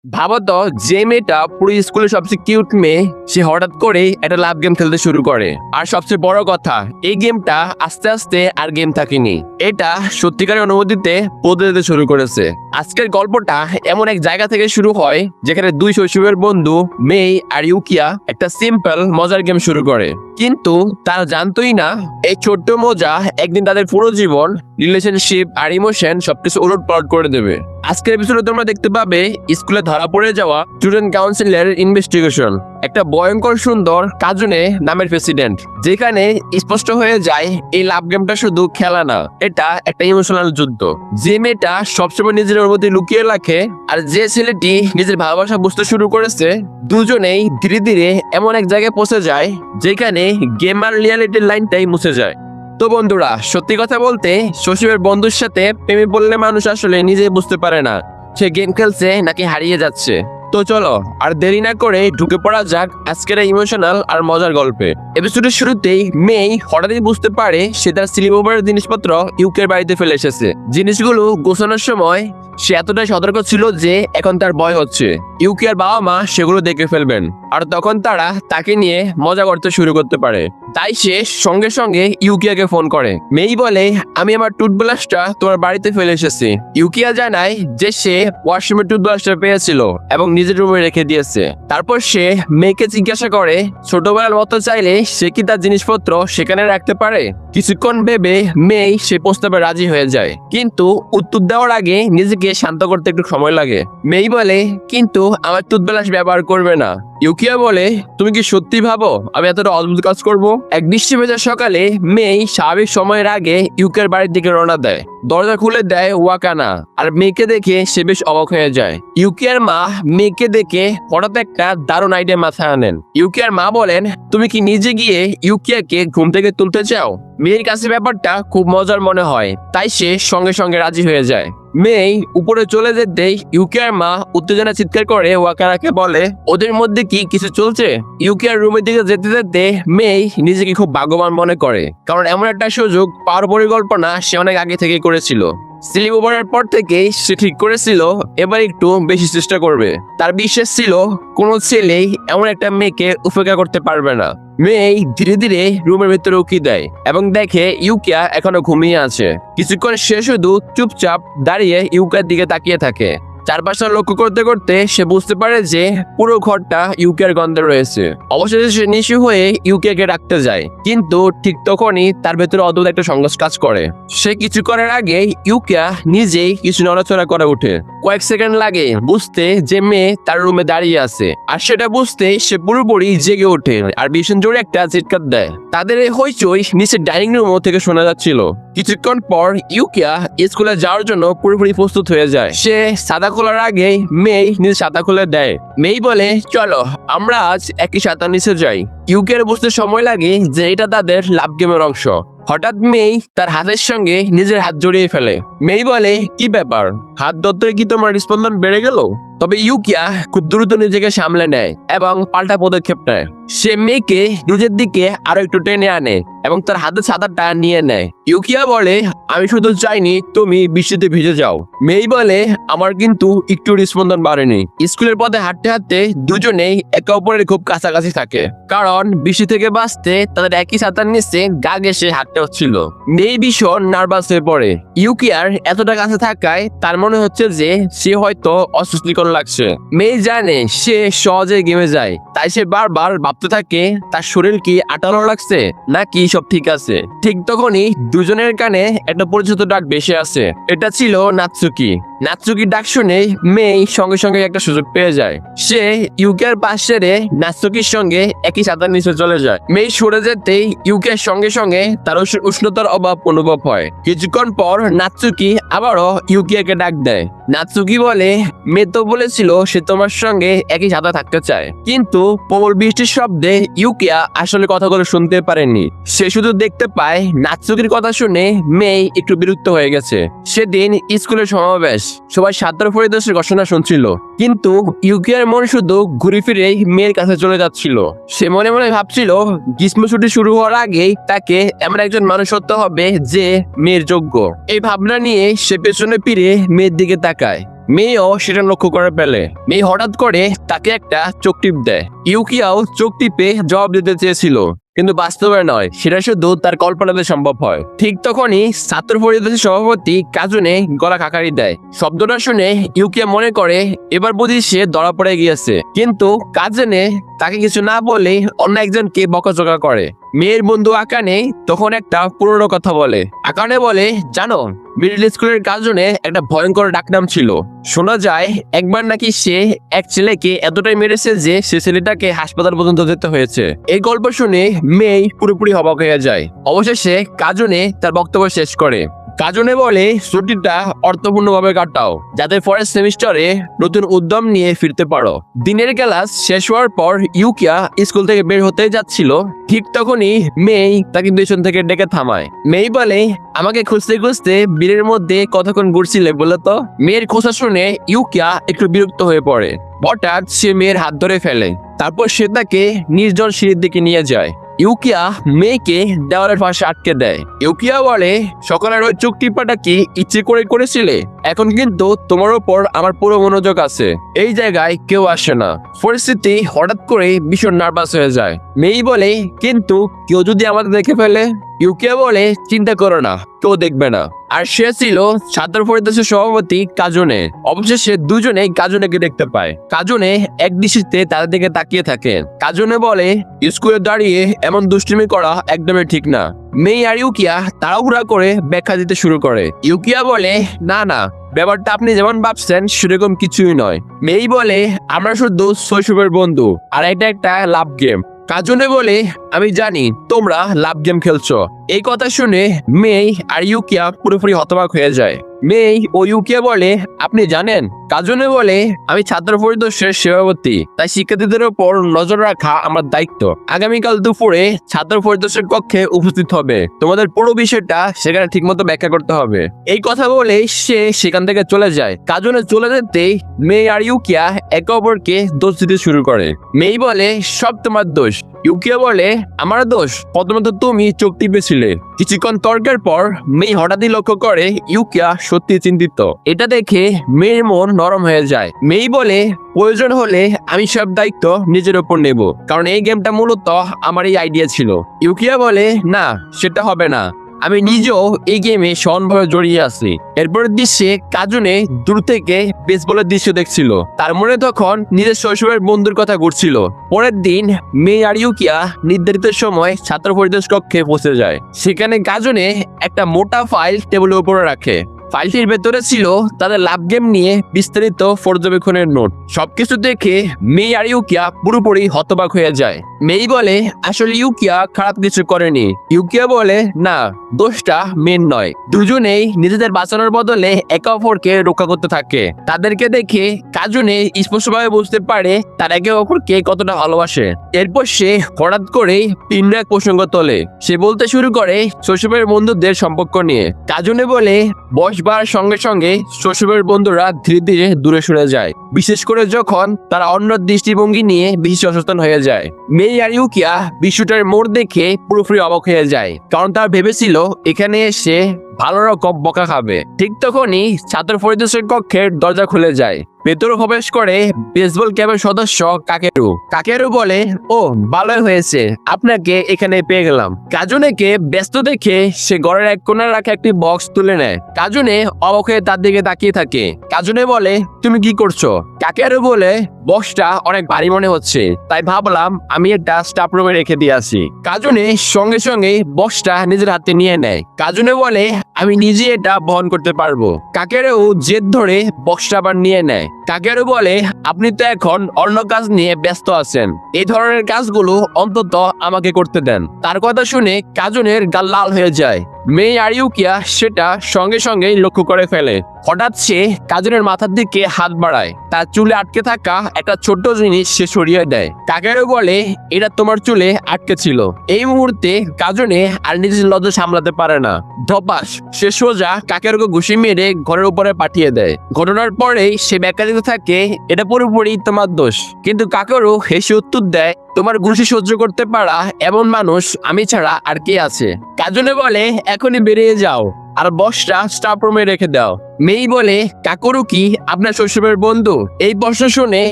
ভাবো তো, যে মেয়েটা পুরো স্কুলের সবচেয়ে কিউট মেয়ে, সে হঠাৎ করে একটা লাভ গেম খেলতে শুরু করে। আর সবচেয়ে বড় কথা, এই গেমটা আস্তে আস্তে আর গেম থাকেনি, এটা সত্যিকারের অনুভূতিতে বদলে যেতে শুরু করেছে। আজকের গল্পটা এমন এক জায়গা থেকে শুরু হয় যেখানে দুই শৈশবের বন্ধু মেই আর ইউকিয়া একটা সিম্পল মজার গেম শুরু করে, কিন্তু তারা জানতোই না এই ছোট্ট মজা একদিন তাদের পুরো জীবন, রিলেশনশিপ আর ইমোশন সবকিছু উলটপালট করে দেবে। আজকের এপিসোডে তোমরা দেখতে পাবে স্কুলে ধরা পড়ে যাওয়া স্টুডেন্ট কাউন্সিলের ইনভেস্টিগেশন, একটা ভয়ঙ্কর সুন্দর কাজুনে নামের প্রেসিডেন্ট, যেখানে স্পষ্ট হয়ে যায় এই লাভ গেমটা শুধু খেলা না, এটা একটা ইমোশনাল যুদ্ধ। যে মেয়েটা সবসময় নিজের অনুভূতি লুকিয়ে রাখে আর যে ছেলেটি নিজের ভালোবাসা বুঝতে শুরু করেছে, দুজনেই ধীরে ধীরে এমন এক জায়গায় পৌঁছে যায় যেখানে গেম আর রিয়ালিটির লাইনটাই মুছে যায়। তো বন্ধুরা, সত্যি কথা বলতে শৈশবের বন্ধুর সাথে প্রেমে পড়লে মানুষ আসলে নিজেই বুঝতে পারে না সে গেম খেলছে নাকি হারিয়ে যাচ্ছে। তো চলো আর দেরি না করে ঢুকে পড়া যাক আজকের ইমোশনাল আর মজার গল্পে। এপিসোডের শুরুতেই মেই হঠাৎই বুঝতে পারে সে তার স্লিপ ওভারের জিনিসপত্র ইউকের বাড়িতে ফেলে এসেছে। জিনিসগুলো গোছানোর সময় সে এতটাই সতর্ক ছিল যে এখন তার ভয় হচ্ছে ইউকি আর বাবা মা সেগুলো দেখে ফেলবেন, আর তখন তারা তাকে নিয়ে মজা করতে শুরু করতে পারে। তাই সে সঙ্গে সঙ্গে ইউকিয়াকে ফোন করে। মেই বলে, আমি আমার টুথব্রাশটা তোমার বাড়িতে ফেলে এসেছি। ইউকিয়া জানায় যে সে ওয়াশরুমে টুথব্রাশটা পেয়েছিল এবং নিজের রুমে রেখে দিয়েছে। তারপর সে মেয়েকে জিজ্ঞাসা করে ছোটবেলার মতো চাইলে সে কি তার জিনিসপত্র সেখানে রাখতে পারে। কিছুক্ষণ ভেবে মেই সে প্রস্তাবে রাজি হয়ে যায়, কিন্তু উত্তর দেওয়ার আগে নিজেকে শান্ত করতে একটু সময় লাগে। মেই বলে, কিন্তু আমার টুথব্রাশ ব্যবহার করবে না। ইউকিয়া বলে, তুমি কি সত্যি ভাবো আমি এতটা অদ্ভুত কাজ করব? এক বৃষ্টি ভেজা সকালে মেই স্বাভাবিক সময়ের আগে ইউকিয়ার বাড়ির দিকে রওনা দেয়। দরজা খুলে দেয় ওয়াকানা, আর মেয়েকে দেখে সে বেশ অবাক হয়ে যায়। ইউকিয়ার মা মেয়েকে দেখে হঠাৎ একটা দারুণ আইডিয়া মাথায় আনেন। ইউকিয়ার মা বলেন, তুমি কি নিজে গিয়ে ইউকিয়াকে ঘুম থেকে তুলতে চাও? মেয়ের কাছে ব্যাপারটা খুব মজার মনে হয়, তাই সে সঙ্গে সঙ্গে রাজি হয়ে যায়। মেই উপরে চলে যেতেই ইউকিয়ার মা উত্তেজনা চিৎকার করে ওয়াকানাকে বলে, ওদের মধ্যে কি কিছু চলছে? ইউকিয়ার রুমের দিকে যেতে যেতে মেই নিজেকে খুব ভাগ্যবান মনে করে, কারণ এমন একটা সুযোগ পাওয়ার পরিকল্পনা সে অনেক আগে থেকে করেছিল। স্লিপ ওভারের পর থেকেই সে ঠিক করেছিল এবার একটু বেশি চেষ্টা করবে। তার বিশ্বাস ছিল কোনো ছেলেই এমন একটা মেয়েকে উপেক্ষা করতে পারবে না। মেই ধীরে ধীরে রুমের ভেতরে উকি দেয় এবং দেখে ইউকিয়া এখনো ঘুমিয়ে আছে। কিছুক্ষণ সে শুধু চুপচাপ দাঁড়িয়ে ইউকিয়ার দিকে তাকিয়ে থাকে। চারপাশে লক্ষ্য করতে করতে সে বুঝতে পারে যে পুরো ঘরটা ইউকিয়ার গন্ধে রয়েছে। অবশেষে সে নিশু হয়ে ইউকিয়াকে ডাকতে যায়, কিন্তু ঠিক তখনই তার ভেতরে অদ্ভুত একটা সংঘর্ষ কাজ করে। সে কিছু করার আগে ইউকিয়া নিজেই কিছু নড়াচড়া করে ওঠে। কয়েক সেকেন্ড লাগে বুঝতে যে মেয়ে তার রুমে দাঁড়িয়ে আছে, আর সেটা বুঝতে সে পুরোপুরি জেগে ওঠে আর ভীষণ জোরে একটা চিৎকার দেয়। তাদের এই হইচই নিচের ডাইনিং রুম থেকে শোনা যাচ্ছিল। কিছুক্ষণ পর ইউকিয়া স্কুলে যাওয়ার জন্য পুরোপুরি প্রস্তুত হয়ে যায়। সে ছাতা খোলার আগে মেই নিজে ছাতা খুলে দেয়। মেই বলে, চলো আমরা আজ একই ছাতার নিচে যাই। ইউকিয়ার বুঝতে সময় লাগে যে এটা তাদের লাভ গেমের অংশ। হঠাৎ মেই তার হাতের সঙ্গে নিজের হাত জড়িয়ে ফেলে। মেই বলে, কি ব্যাপার, হাত ধরতে কি তোমার স্পন্দন বেড়ে গেল? তবে ইউকিয়া খুব দ্রুত নিজেকে সামলে নেয় এবং পাল্টা পদক্ষেপ নেয়। সে মেয়েকে নিজের দিকে আরো একটু টেনে আনে এবং তার হাতে ছাতাটা নিয়ে নেয়। ইউকিয়া বলে, আমি শুধু চাইনি তুমি বৃষ্টিতে ভিজে যাও। মেই বলে, আমার কিন্তু একটু স্পন্দন বাড়েনি। স্কুলের পথে হাঁটতে হাঁটতে দুজনেই একে অপরের খুব কাছাকাছি থাকে, কারণ বৃষ্টি থেকে বাঁচতে তাদের একই ছাতার নিচে গা ঘেঁষে হাঁটতে হচ্ছিল। মেই ভীষণ নার্ভাস হয়ে পড়ে। ইউকিয়ার এতটা কাছে থাকায় তার মনে হচ্ছে যে সে হয়তো অস্বস্তিকর লাগছে। মেই জানে সে সহজে গেমে যায়, তাই সে বারবার ভাবতে থাকে তার শরীর কি আটালো লাগছে নাকি সব ঠিক আছে। ঠিক তখনই দুজনের কানে একটা পরিচিত ডাক ভেসে আসে। এটা ছিল নাৎসুকি। নাৎসুকির ডাক শুনে মেই সঙ্গে সঙ্গে একটা সুযোগ পেয়ে যায়। সে ইউকিয়ার পাশ ছেড়ে নাৎসুকির সঙ্গে একই ছাতার নিচে চলে যায়। মেই সরে যেতেই ইউকিয়ার সঙ্গে সঙ্গে তার উষ্ণতার অভাব অনুভব হয়। কিছুক্ষণ পর নাৎসুকি আবারও ইউকিয়াকে ডাক দেয়। নাৎসুকি বলে, মেয়ে তো বলেছিল সে তোমার সঙ্গে একই ছাতা থাকতে চায়, কিন্তু প্রবল বৃষ্টির শব্দে ইউকিয়া আসলে কথাগুলো শুনতে পারেনি। সে শুধু দেখতে পায় নাৎসুকির কথা শুনে মেই একটু বিরক্ত হয়ে গেছে। সেদিন স্কুলের সমাবেশ, সবাই ছাত্র পরিদর্শের ঘোষণা শুনছিল, কিন্তু ইউকিয়ার মন শুধু ঘুরে ফিরে মেয়ের কাছে চলে যাচ্ছিল। সে মনে মনে ভাবছিল গ্রীষ্ম ছুটি শুরু হওয়ার আগেই তাকে এমন একজন মানুষ হতে হবে যে মেয়ের যোগ্য। এই ভাবনা নিয়ে সে পেছনে ফিরে মেয়ের দিকে তাকায়। মেয়েও সেটা লক্ষ্য করে ফেলে। মেয়ে হঠাৎ করে তাকে একটা চোখ টিপ দেয়। ইউকিয়াও চোখ টিপে জবাব দিতে চেয়েছিল, কিন্তু বাস্তবে নয়, সেটা শুধু তার কল্পনাতে সম্ভব হয়। ঠিক তখনই ছাত্র পরিষদের সভাপতি কাজুনে গলা খাকারি দেয়। শব্দটা শুনে ইউকিয়া মনে করে এবার বুঝি সে ধরা পড়ে গিয়েছে, কিন্তু কাজুনে তাকে কিছু না বলে অন্য একজনকে বকাঝকা করে। মেয়ের বন্ধু আকানে তখন একটা পুরনো কথা বলে। আকানে বলে, জানো, মিডল স্কুলের কাজনে একটা ভয়ঙ্কর ডাকনাম ছিল। শোনা যায় একবার নাকি সে এক ছেলেকে এতটাই মেরেছে যে সে ছেলেটাকে হাসপাতাল পর্যন্ত যেতে হয়েছে। এই গল্প শুনে মেয়ে পুরোপুরি অবাক হয়ে যায়। অবশেষে কাজনে তার বক্তব্য শেষ করে। কাজনে বলে, ছুটিটা অর্থপূর্ণভাবে কাটাও, যাতে পরের সেমিস্টারে নতুন উদ্যম নিয়ে ফিরতে পারো। দিনের ক্লাস শেষ হওয়ার পর ইউকিয়া স্কুল থেকে বের হতে যাচ্ছিল। ঠিক তখনই মেই তাকে পেছন থেকে ডেকে থামায়। মেই বলে, আমাকে খুঁজতে খুঁজতে বীরের মধ্যে কতক্ষণ ঘুরছিলে বলে তো? মেয়ের খোঁজা শুনে ইউকিয়া একটু বিরক্ত হয়ে পড়ে। হঠাৎ সে মেয়ের হাত ধরে ফেলে, তারপর সে তাকে নির্জন সিঁড়ির দিকে নিয়ে যায়। ইউকিয়া মেয়েকে দেওয়ালের পাশে আটকে দেয়। ইউকিয়া বলে, সকালের ওই চোখ টিপাটা কি ইচ্ছে করে করেছিলে? এখন কিন্তু তোমার উপর আমার পুরো মনোযোগ আছে। এই জায়গায় কেউ আসে না। পরিস্থিতি হঠাৎ করে ভীষণ নার্ভাস হয়ে যায়। মেই বলে, কিন্তু কেউ যদি আমাকে দেখে ফেলে? ইউকিয়া বলে, চিন্তা করো না, কেউ দেখবে না। আর সে ছিল ছাত্র পরিষদের সভাপতি কাজনে। অবশেষে দুজনেই কাজনেকে দেখতে পায়। কাজনে এক দৃষ্টিতে তাদের দিকে তাকিয়ে থাকে। কাজনে বলে, স্কুলে দাঁড়িয়ে এমন দুষ্টুমি করা একদমই ঠিক না। মেই আর ইউকিয়া তাড়াহুড়া করে ব্যাখ্যা দিতে শুরু করে। ইউকিয়া বলে, না না, ব্যাপারটা আপনি যেমন ভাবছেন সেরকম কিছুই নয়। মেই বলে, আমরা শুধু শৈশবের বন্ধু, আর এটা একটা লাভ গেম। কাজনে বলে, আমি জানি তোমরা লাভ গেম খেলছো। এই কথা শুনে মেই আর ইউকিয়া পুরোপুরি হতবাক হয়ে যায়। মেই ও ইউকিয়া বলে, আপনি জানেন? কাজনে বলে, আমি ছাত্র পরিষদের সভাপতি, তাই শিক্ষার্থীদের উপর নজর রাখা আমার দায়িত্ব। আগামীকাল দুপুরে ছাত্র পরিষদের কক্ষে উপস্থিত হবে। তোমাদের পুরো বিষয়টা সেখানে ঠিকমতো ব্যাখ্যা করতে হবে। এই কথা বলে সে সেখান থেকে চলে যায়। কাজনে চলে যেতেই মেই আর ইউকিয়া একে অপরকে দোষ দিতে শুরু করে। মেই বলে, সব তোমার দোষ। ইউকিয়া বলে, আমার দোষ? প্রথমত তুমি চোখ টিপেছিলে। কিছুক্ষণ তর্কের পর মেই হঠাৎই লক্ষ্য করে ইউকিয়া সত্যি চিন্তিত। এটা দেখে মেয়ের মন নরম হয়ে যায়। মেই বলে, প্রয়োজন হলে আমি সব দায়িত্ব নিজের উপর নেব, কারণ এই গেমটা মূলত আমার এই আইডিয়া ছিল। ইউকিয়া বলে, না, সেটা হবে না, আমি নিজেও এই গেমে সমানভাবে জড়িয়ে আছি। এরপরের দৃশ্যে কাজনে দূর থেকে বেসবলের দৃশ্য দেখছিল। তার মনে তখন নিজের শৈশবের বন্ধুর কথা ঘুরছিল। পরের দিন মেই আর ইউকিয়া নির্ধারিত সময় ছাত্র পরিষদ কক্ষে পৌঁছে যায়। সেখানে কাজনে একটা মোটা ফাইল টেবিলের উপরে রাখে। ফাইলটির ভেতরে ছিল তাদের লাভ গেম নিয়ে বিস্তারিত পর্যবেক্ষণের নোট। সবকিছু দেখে মেই আর ইউকিয়া পুরোপুরি হতবাক হয়ে যায়। মেই বলে, আসলে ইউকিয়া খারাপ কিছু করেনি। ইউকিয়া বলে, না, দোষটা মেন নয়। দুজনেই নিজেদের বাঁচানোর বদলে একে অপরকে রক্ষা করতে থাকে। তাদেরকে দেখে কাজনে স্পষ্টভাবে বুঝতে পারে তারা একে অপরকে কতটা ভালোবাসে। এরপর সে হঠাৎ করে ভিন্ন এক প্রসঙ্গ তোলে। সে বলতে শুরু করে শৈশবের বন্ধুদের সম্পর্ক নিয়ে। কাজনে বলে, বয়স বাড়ার সঙ্গে সঙ্গে শৈশবের বন্ধুরা ধীরে ধীরে দূরে সরে যায়, বিশেষ করে যখন তারা অন্য দৃষ্টিভঙ্গি নিয়ে বেশি সচেতন হয়ে যায়। মেই আর ইউকিয়া বিষয়টার মোড় দেখে পুরোপুরি অবাক হয়ে যায়, কারণ তারা ভেবেছিল এখানে এসে ভালো রকম বকা খাবে। ঠিক তখনই ছাত্র পরিষদের কক্ষের দরজা খুলে যায়। ভেতরে প্রবেশ করে বেসবল ক্যাবের সদস্য কাকেরু। কাকেরু বলে, ও ভালোই হয়েছে, আপনাকে এখানে পেয়ে গেলাম। কাজুনেকে ব্যস্ত দেখে সে ঘরের এক কোণায় রাখা একটি বক্স তুলে নেয়। কাজুনে অবাক হয়ে তার দিকে তাকিয়ে থাকে। কাজুনে বলে, তুমি কি করছো? কাকেরু বলে, বক্সটা অনেক ভারী মনে হচ্ছে, তাই ভাবলাম আমি একটা স্টাফ রুমে রেখে দিয়ে আসি। কাজুনে সঙ্গে সঙ্গে বক্সটা নিজের হাতে নিয়ে নেয়। কাজুনে বলে, আমি নিজে এটা বহন করতে পারবো। কাকেরু জেদ ধরে বক্সটা আবার নিয়ে নেয়। কাকেরু বলে, আপনি তো এখন অন্য কাজ নিয়ে ব্যস্ত আছেন, এই ধরনের কাজগুলো অন্তত আমাকে করতে দেন। তার কথা শুনে কাজুনের গাল লাল হয়ে যায়। মেই আর ইউকিয়া সেটা সঙ্গে সঙ্গেই লক্ষ্য করে ফেলে। হঠাৎ সে কাজুনের মাথার দিকে হাত বাড়ায়। তার চুলে আটকে থাকা একটা ছোট্ট জিনিস সে সরিয়ে দেয়। কাকেরু বলে, এটা তোমার চুলে আটকে ছিল। এই মুহূর্তে কাজুনে আর নিজের লজ্জা সামলাতে পারে না। ধপাস, সে সোজা কাকেরুকে ঘুষি মেরে ঘরের উপরে পাঠিয়ে দেয়। ঘটনার পরেই সে ব্যাখ্যা দিতে থাকে, এটা পুরোপুরি তোমার দোষ। কিন্তু কাকেরু হেসে উত্তর দেয়, তোমার ঘুষি সহ্য করতে পারা এমন মানুষ আমি ছাড়া আর কে আছে? কাজুনে বলে, এখনই বেরিয়ে যাও আর বক্সটা স্টাফ রুমে রেখে দাও। মেই বলে, কাকুরু কি আপনার শৈশবের বন্ধু? এই প্রশ্ন শুনে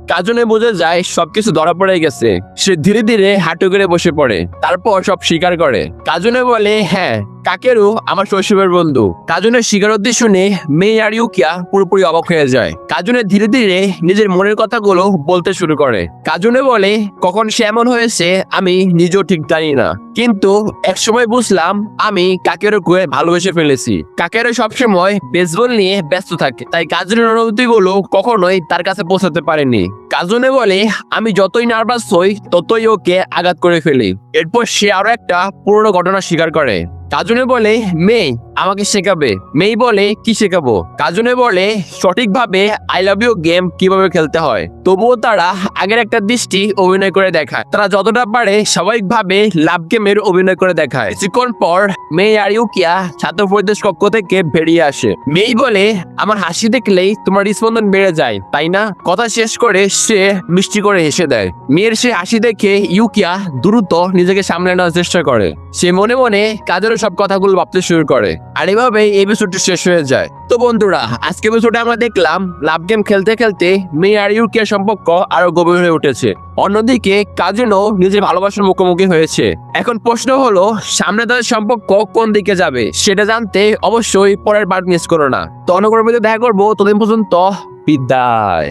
কাজনে বোঝা যায় সবকিছু ধরা পড়ে গেছে। সে ধীরে ধীরে হাঁটু করে বসে পড়ে, তারপর সব স্বীকার করে। কাজনে বলে, হ্যাঁ, কাকেরু আমার শৈশবের বন্ধু। কাজনের স্বীকারোক্তি শুনে মেই আর ইউকিয়া পুরোপুরি অবাক হয়ে যায়। কাজনে ধীরে ধীরে নিজের মনের কথাগুলো বলতে শুরু করে। কাজনে বলে, কখন সে এমন হয়েছে আমি নিজেও ঠিক জানি না, কিন্তু একসময় বুঝলাম আমি কাকেরুকে ভালোবেসে ফেলেছি। কাকেরু সবসময় বেসবল নিয়ে ব্যস্ত থাকে, তাই কাজনের অনুভূতিগুলো কখনোই তার কাছে পৌঁছাতে পারেনি। কাজনে বলে, আমি যতই নার্ভাস হই ততই ওকে আঘাত করে ফেলি। এরপর সে আরো একটা পুরনো ঘটনা স্বীকার করে। কাজনে বলে, মেই আমাকে শেখাবে। মেই বলে, কি শেখাবো? কাজনে বলে, সঠিকভাবে আই লাভ ইউ গেম কিভাবে খেলতে হয়। তবুও তারা আগের একটা দৃষ্টি অভিনয় করে দেখায়। তারা যতটা পারে স্বাভাবিকভাবে লাভ গেমের অভিনয় করে দেখায়। কিছুক্ষণ পর মেই আর ইউকিয়া ছাত্র পরিবেশ কক্ষ থেকে বেরিয়ে আসে। মেই বলে, আমার হাসি দেখলেই তোমার স্পন্দন বেড়ে যায়, তাই না? কথা শেষ করে সে মিষ্টি করে হেসে দেয়। মেয়ের সে হাসি দেখে ইউকিয়া দ্রুত নিজেকে সামলে নেওয়ার চেষ্টা করে। সে মনে মনে কাজেরও সব কথাগুলো ভাবতে শুরু করে। আর এভাবে এপিসোডটি শেষ হয়ে যায়। তো বন্ধুরা, আজকে এপিসোডে আমরা দেখলাম লাভ গেম খেলতে খেলতে মেয়ে আর ইউকিয়ার সম্পর্ক আরো গভীর হয়ে উঠেছে। অন্যদিকে কাজিনও নিজের ভালোবাসার মুখোমুখি হয়েছে। এখন প্রশ্ন হলো, সামনে তাদের সম্পর্ক কোন দিকে যাবে সেটা জানতে অবশ্যই পরের পার্ট মিস করো না। তো অন্য কোনো ভিডিও দেখা করবো, ততদিন পর্যন্ত বিদায়।